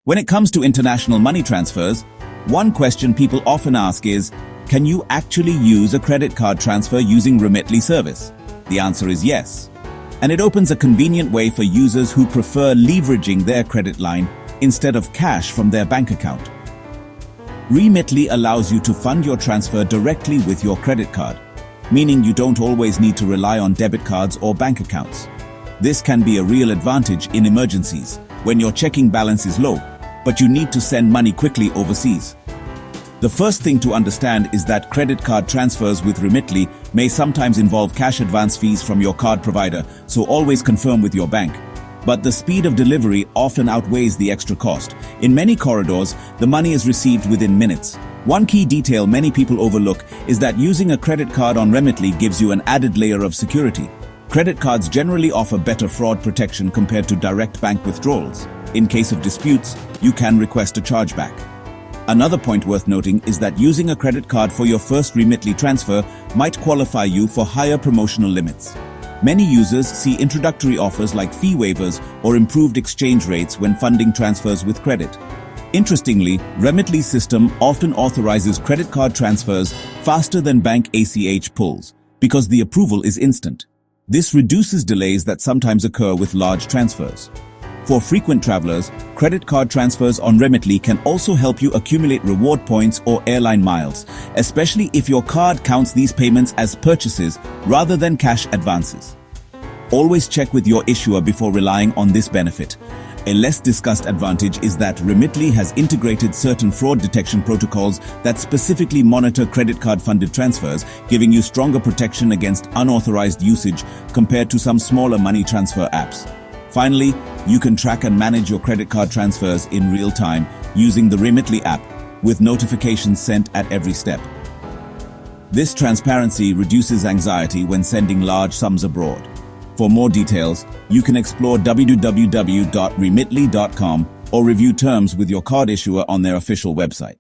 When it comes to international money transfers, one question people often ask is, can you actually use a credit card transfer using Remitly service? The answer is yes. And it opens a convenient way for users who prefer leveraging their credit line instead of cash from their bank account. Remitly allows you to fund your transfer directly with your credit card, meaning you don't always need to rely on debit cards or bank accounts. This can be a real advantage in emergencies, when your checking balance is low, but you need to send money quickly overseas. The first thing to understand is that credit card transfers with Remitly may sometimes involve cash advance fees from your card provider, so always confirm with your bank. But the speed of delivery often outweighs the extra cost. In many corridors, the money is received within minutes. One key detail many people overlook is that using a credit card on Remitly gives you an added layer of security. Credit cards generally offer better fraud protection compared to direct bank withdrawals. In case of disputes, you can request a chargeback. Another point worth noting is that using a credit card for your first Remitly transfer might qualify you for higher promotional limits. Many users see introductory offers like fee waivers or improved exchange rates when funding transfers with credit. Interestingly, Remitly's system often authorizes credit card transfers faster than bank ACH pulls because the approval is instant. This reduces delays that sometimes occur with large transfers. For frequent travelers, credit card transfers on Remitly can also help you accumulate reward points or airline miles, especially if your card counts these payments as purchases rather than cash advances. Always check with your issuer before relying on this benefit. A less discussed advantage is that Remitly has integrated certain fraud detection protocols that specifically monitor credit card-funded transfers, giving you stronger protection against unauthorized usage compared to some smaller money transfer apps. Finally, you can track and manage your credit card transfers in real time using the Remitly app, with notifications sent at every step. This transparency reduces anxiety when sending large sums abroad. For more details, you can explore www.remitly.com or review terms with your card issuer on their official website.